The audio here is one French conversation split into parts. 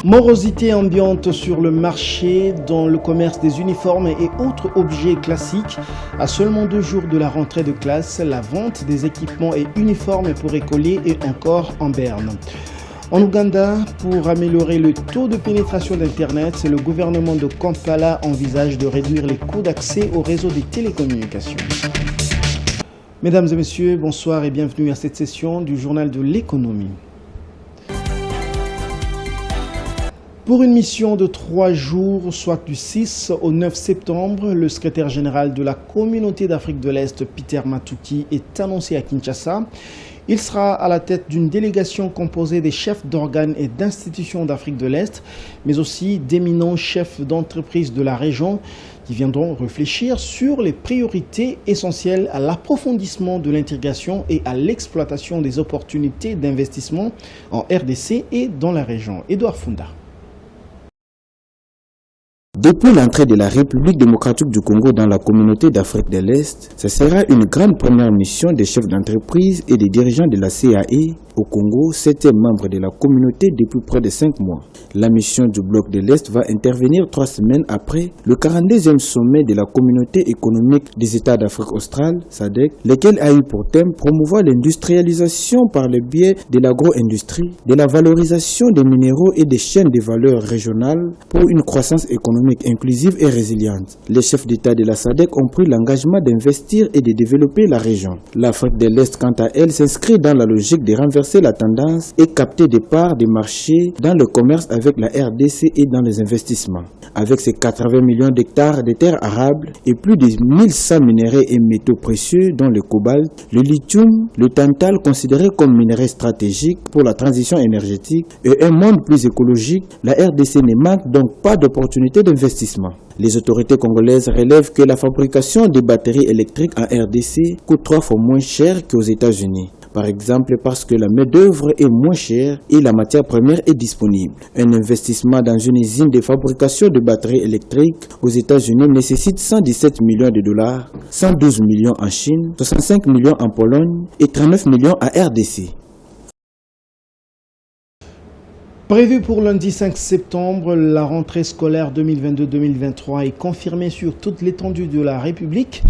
Morosité ambiante sur le marché dans le commerce des uniformes et autres objets classiques. À seulement 2 jours de la rentrée de classe, la vente des équipements et uniformes pour écoliers est encore en berne. En Ouganda, pour améliorer le taux de pénétration d'Internet, le gouvernement de Kampala envisage de réduire les coûts d'accès au réseau des télécommunications. Mesdames et messieurs, bonsoir et bienvenue à cette session du journal de l'économie. Pour une mission de 3 jours, soit du 6 au 9 septembre, le secrétaire général de la Communauté d'Afrique de l'Est, Peter Matuki, est annoncé à Kinshasa. Il sera à la tête d'une délégation composée des chefs d'organes et d'institutions d'Afrique de l'Est, mais aussi d'éminents chefs d'entreprise de la région qui viendront réfléchir sur les priorités essentielles à l'approfondissement de l'intégration et à l'exploitation des opportunités d'investissement en RDC et dans la région. Edouard Funda. Depuis l'entrée de la République démocratique du Congo dans la communauté d'Afrique de l'Est, ce sera une grande première mission des chefs d'entreprise et des dirigeants de la CAE au Congo, 7e membre de la communauté depuis près de 5 mois. La mission du bloc de l'Est va intervenir 3 semaines après le 42e sommet de la communauté économique des États d'Afrique australe, SADC, lequel a eu pour thème promouvoir l'industrialisation par le biais de l'agro-industrie, de la valorisation des minéraux et des chaînes de valeur régionales pour une croissance économique inclusive et résiliente. Les chefs d'État de la SADC ont pris l'engagement d'investir et de développer la région. L'Afrique de l'Est, quant à elle, s'inscrit dans la logique de renverser la tendance et capter des parts des marchés dans le commerce avec la RDC et dans les investissements. Avec ses 80 millions d'hectares de terres arables et plus de 1100 minéraux et métaux précieux dont le cobalt, le lithium, le tantal considéré comme minerai stratégique pour la transition énergétique et un monde plus écologique, la RDC ne manque donc pas d'opportunités d'investissement. Les autorités congolaises relèvent que la fabrication des batteries électriques en RDC coûte 3 fois moins cher qu'aux États-Unis. Par exemple parce que la main-d'œuvre est moins chère et la matière première est disponible. Un investissement dans une usine de fabrication de batteries électriques aux États-Unis nécessite 117 millions de dollars, 112 millions en Chine, 65 millions en Pologne et 39 millions à RDC. Prévu pour lundi 5 septembre, la rentrée scolaire 2022-2023 est confirmée sur toute l'étendue de la République.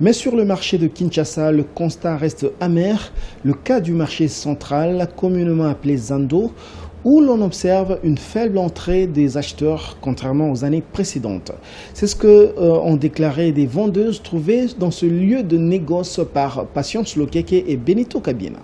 Mais sur le marché de Kinshasa, le constat reste amer. Le cas du marché central, communément appelé Zando, où l'on observe une faible entrée des acheteurs contrairement aux années précédentes. C'est ce que ont déclaré des vendeuses trouvées dans ce lieu de négoce par Patience Lokeke et Benito Kabina.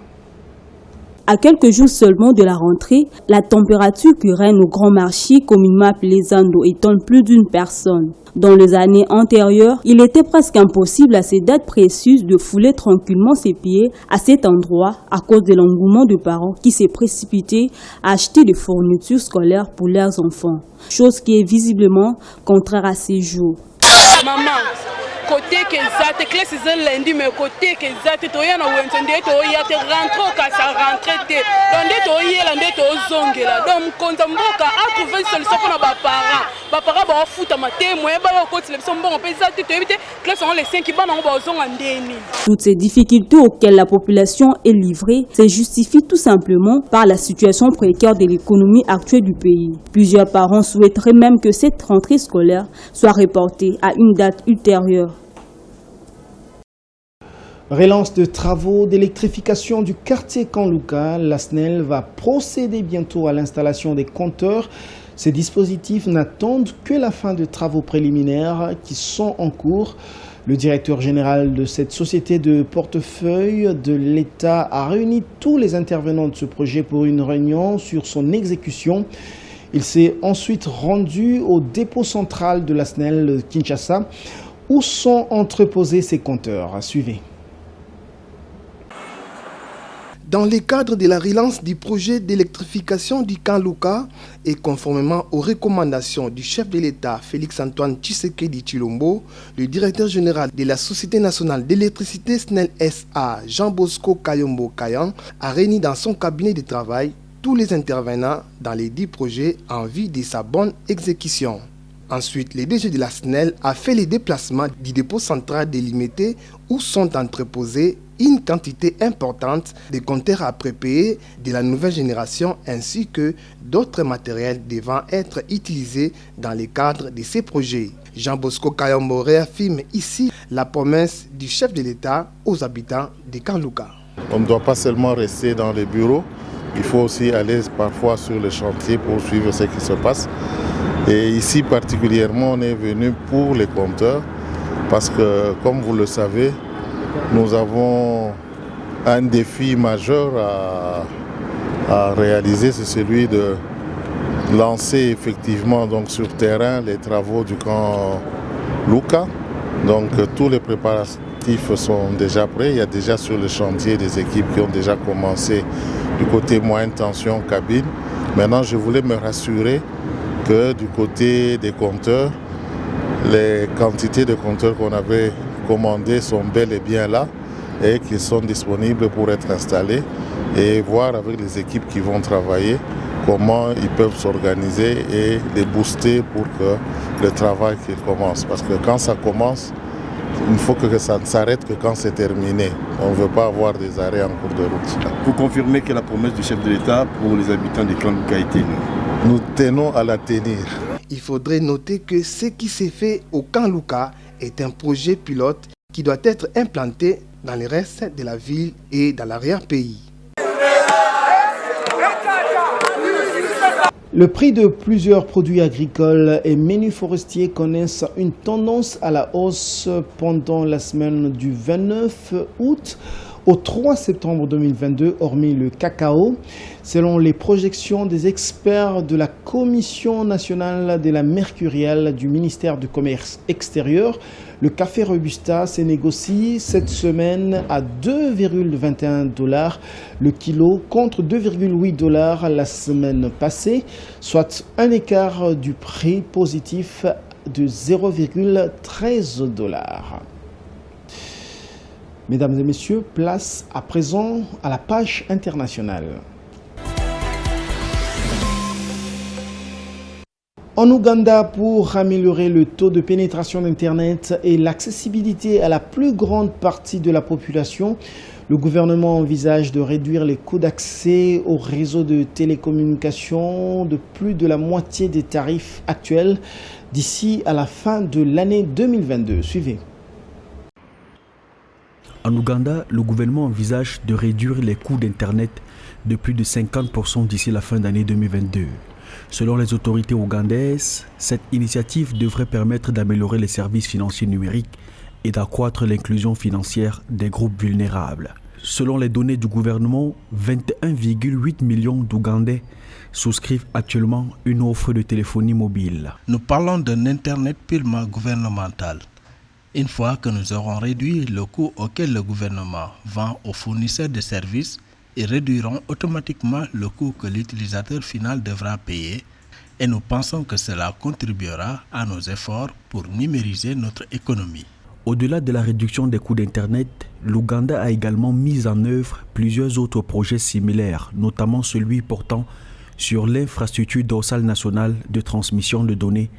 À quelques jours seulement de la rentrée, la température qui règne au grand marché, communément appelé Zando, étonne plus d'une personne. Dans les années antérieures, il était presque impossible à ces dates précieuses de fouler tranquillement ses pieds à cet endroit à cause de l'engouement de parents qui s'est précipité à acheter des fournitures scolaires pour leurs enfants. Chose qui est visiblement contraire à ces jours. Maman. Côté que ça te classe lundi mais côté que ça te toya na wenzende to ya te rentre au cas rentre te donde to yela nde to zongela donc konza mboka a trouver solution pour ba parents ba futa matemo ba yo koti le sombo on peut ça te éviter classe on les 5 ba na ba zonga ndeni. Toutes ces difficultés auxquelles la population est livrée se justifient tout simplement par la situation précaire de l'économie actuelle du pays. Plusieurs parents souhaiteraient même que cette rentrée scolaire soit reportée à une date ultérieure. Relance de travaux d'électrification du quartier Kanlouka, la SNEL va procéder bientôt à l'installation des compteurs. Ces dispositifs n'attendent que la fin de travaux préliminaires qui sont en cours. Le directeur général de cette société de portefeuille de l'État a réuni tous les intervenants de ce projet pour une réunion sur son exécution. Il s'est ensuite rendu au dépôt central de la SNEL de Kinshasa où sont entreposés ces compteurs. Suivez. Dans le cadre de la relance du projet d'électrification du Kanlouka et conformément aux recommandations du chef de l'État Félix-Antoine Tshisekedi Tshilombo, le directeur général de la Société nationale d'électricité SNEL SA, Jean-Bosco Kayombo Kayan, a réuni dans son cabinet de travail tous les intervenants dans les 10 projets en vue de sa bonne exécution. Ensuite, le DG de la SNEL a fait les déplacements du dépôt central délimité où sont entreposés une quantité importante de compteurs à prépayés de la nouvelle génération ainsi que d'autres matériels devant être utilisés dans le cadre de ces projets. Jean Bosco Kayombo réaffirme ici la promesse du chef de l'État aux habitants de Kanlouka. On ne doit pas seulement rester dans les bureaux, il faut aussi aller parfois sur le chantier pour suivre ce qui se passe. Et ici particulièrement, on est venu pour les compteurs parce que, comme vous le savez, nous avons un défi majeur à réaliser, c'est celui de lancer effectivement donc, sur terrain les travaux du camp Luka. Donc tous les préparatifs sont déjà prêts. Il y a déjà sur le chantier des équipes qui ont déjà commencé du côté moyenne tension cabine. Maintenant, je voulais me rassurer que du côté des compteurs, les quantités de compteurs qu'on avait commandées sont bel et bien là et qui sont disponibles pour être installés et voir avec les équipes qui vont travailler comment ils peuvent s'organiser et les booster pour que le travail qu'il commence. Parce que quand ça commence, il faut que ça ne s'arrête que quand c'est terminé. On ne veut pas avoir des arrêts en cours de route. Vous confirmez que la promesse du chef de l'État pour les habitants de Kanlouka a été tenue? Nous tenons à la tenir. Il faudrait noter que ce qui s'est fait au Kanlouka est un projet pilote qui doit être implanté dans le reste de la ville et dans l'arrière-pays. Le prix de plusieurs produits agricoles et menus forestiers connaissent une tendance à la hausse pendant la semaine du 29 août au 3 septembre 2022, hormis le cacao. Selon les projections des experts de la Commission nationale de la mercurielle du ministère du Commerce extérieur, le café Robusta se négocie cette semaine à 2,21 $ le kilo contre 2,8 $ la semaine passée, soit un écart du prix positif de 0,13 $. Mesdames et messieurs, place à présent à la page internationale. En Ouganda, pour améliorer le taux de pénétration d'Internet et l'accessibilité à la plus grande partie de la population, le gouvernement envisage de réduire les coûts d'accès au réseau de télécommunications de plus de la moitié des tarifs actuels d'ici à la fin de l'année 2022. Suivez. En Ouganda, le gouvernement envisage de réduire les coûts d'Internet de plus de 50% d'ici la fin d'année 2022. Selon les autorités ougandaises, cette initiative devrait permettre d'améliorer les services financiers numériques et d'accroître l'inclusion financière des groupes vulnérables. Selon les données du gouvernement, 21,8 millions d'Ougandais souscrivent actuellement une offre de téléphonie mobile. Nous parlons d'un Internet purement gouvernemental. Une fois que nous aurons réduit le coût auquel le gouvernement vend aux fournisseurs de services, ils réduiront automatiquement le coût que l'utilisateur final devra payer et nous pensons que cela contribuera à nos efforts pour numériser notre économie. Au-delà de la réduction des coûts d'Internet, l'Ouganda a également mis en œuvre plusieurs autres projets similaires, notamment celui portant sur l'infrastructure dorsale nationale de transmission de données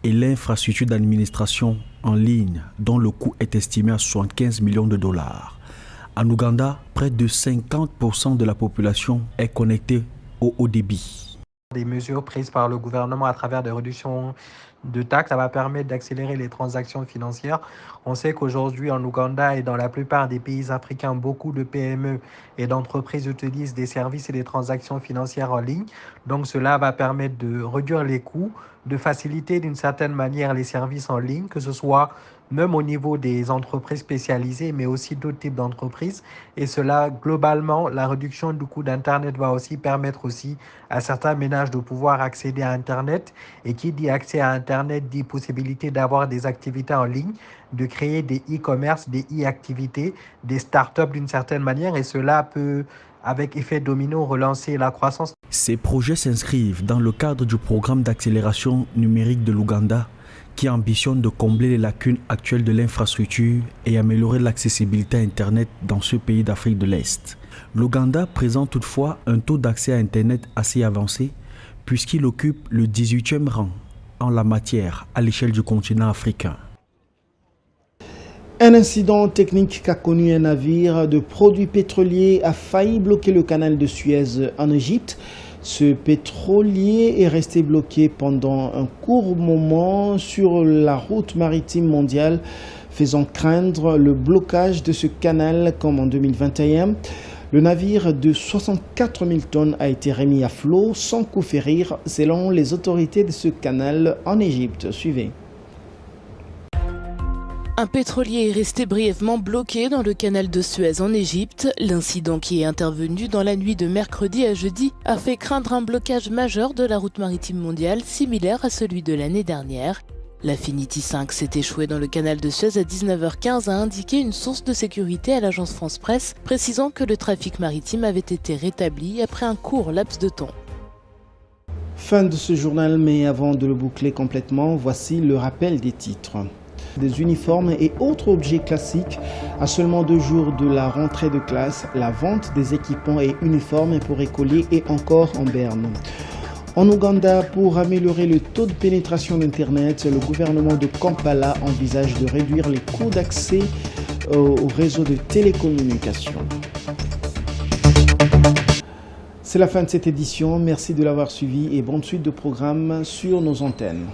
et l'infrastructure d'administration en ligne, dont le coût est estimé à 75 millions de $. En Ouganda, près de 50% de la population est connectée au haut débit. Des mesures prises par le gouvernement à travers des réductions de taxes, ça va permettre d'accélérer les transactions financières. On sait qu'aujourd'hui en Ouganda et dans la plupart des pays africains, beaucoup de PME et d'entreprises utilisent des services et des transactions financières en ligne. Donc cela va permettre de réduire les coûts, de faciliter d'une certaine manière les services en ligne, que ce soit même au niveau des entreprises spécialisées, mais aussi d'autres types d'entreprises. Et cela, globalement, la réduction du coût d'Internet va aussi permettre aussi à certains ménages de pouvoir accéder à Internet. Et qui dit accès à Internet dit possibilité d'avoir des activités en ligne, de créer des e-commerce, des e-activités, des startups d'une certaine manière. Et cela peut, avec effet domino, relancer la croissance. Ces projets s'inscrivent dans le cadre du programme d'accélération numérique de l'Ouganda, qui ambitionne de combler les lacunes actuelles de l'infrastructure et améliorer l'accessibilité à Internet dans ce pays d'Afrique de l'Est. L'Ouganda présente toutefois un taux d'accès à Internet assez avancé, puisqu'il occupe le 18e rang en la matière à l'échelle du continent africain. Un incident technique qu'a connu un navire de produits pétroliers a failli bloquer le canal de Suez en Égypte. Ce pétrolier est resté bloqué pendant un court moment sur la route maritime mondiale, faisant craindre le blocage de ce canal comme en 2021. Le navire de 64 000 tonnes a été remis à flot sans coup férir selon les autorités de ce canal en Égypte. Suivez. Un pétrolier est resté brièvement bloqué dans le canal de Suez en Égypte. L'incident qui est intervenu dans la nuit de mercredi à jeudi a fait craindre un blocage majeur de la route maritime mondiale similaire à celui de l'année dernière. L'Affinity 5 s'est échoué dans le canal de Suez à 19h15, a indiqué une source de sécurité à l'agence France Presse, précisant que le trafic maritime avait été rétabli après un court laps de temps. Fin de ce journal, mais avant de le boucler complètement, voici le rappel des titres. Des uniformes et autres objets classiques. À seulement 2 jours de la rentrée de classe, la vente des équipements et uniformes pour écoliers est encore en berne. En Ouganda, pour améliorer le taux de pénétration d'Internet, le gouvernement de Kampala envisage de réduire les coûts d'accès au réseau de télécommunications. C'est la fin de cette édition. Merci de l'avoir suivi et bonne suite de programmes sur nos antennes.